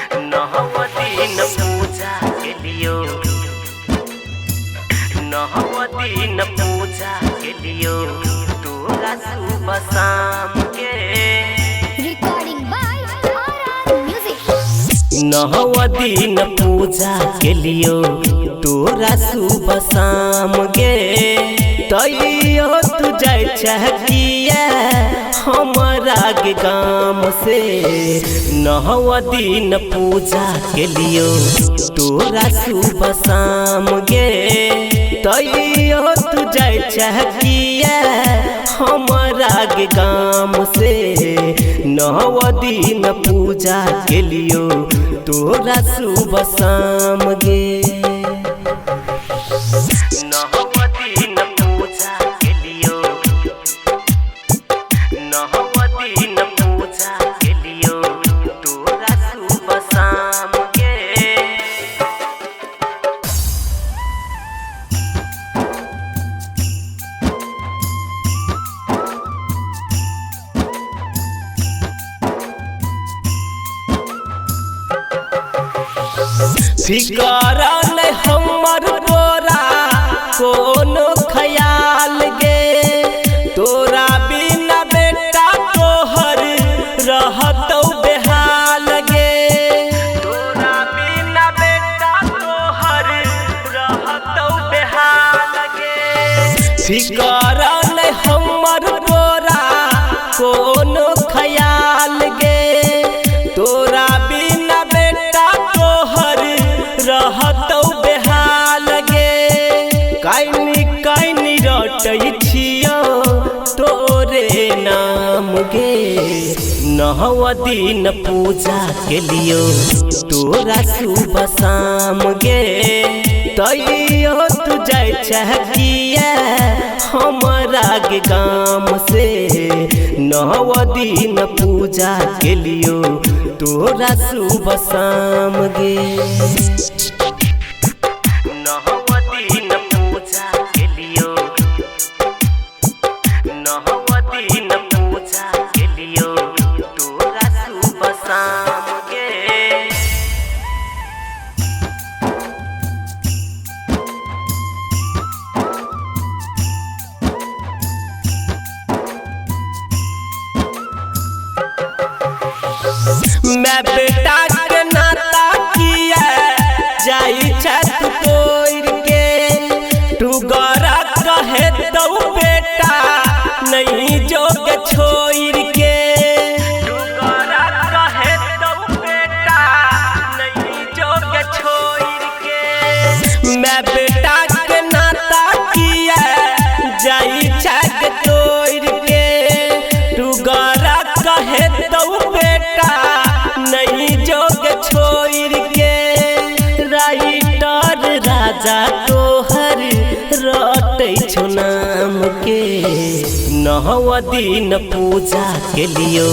दिन पूजा के लियो दिन पूजा के लियो तोरा सुबह शाम के Recording by RR Music. दिन पूजा के लियो तोरा सुबह शाम गे तैयो तू जाय चहकिया हमारा के गाम से दिन पूजा के लियो तोरा सुबह शाम गे तैयो तू जाय चहकिया हमारा के गाम से दिन पूजा के लियो तोरा सुबह शाम गे दिन पूजा के लियो दिन पूजा के लियो तोरा सुबह शाम गे फिकरा नहीं हमर तोरा कोनो ख्याल गे तोरा बिना बेटा तोहर रहतौ बेहाल गे तोरा बिना बेटा तोहर रहतौ बेहाल गे फिकरा नहीं हमर तोरा कोनो ख्याल गे तोरा बिना बेटा तोहर रहतौ बेहाल गे काइनी रटै छियौ तोरे नाम गे दिन पूजा के लियो तोरा सुबह शाम गे तैयो तू जाय चहकिया हमारा के गाम से दिन पूजा के लियो तोरा सुबह शाम गे दिन पूजा के लियो दिन पूजा के लियो तोरा सुबह शाम गे मैं बेटा के नाता किया जाई छत तोड़ के तू गरा कहे तो बेटा नहीं जोग छोड़ के तू गरा कहे तो बेटा नहीं जोग छोड़ के मैं बेटा के नाता किया जाई छत तोड़ के तू गरा कहे तो बेटा नहीं जोग छोड़ के राइटर राजा तोहर रटै छौ नाम के दिन पूजा के लियो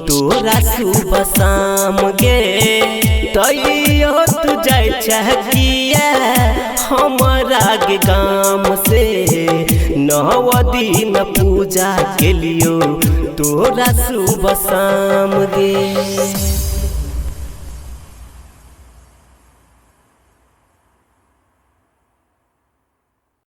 तोरा सुबह शाम गे तैयो तू जाय चहकिया हमारा के गाम से दिन पूजा के लियो तोरा सुबह शाम गे।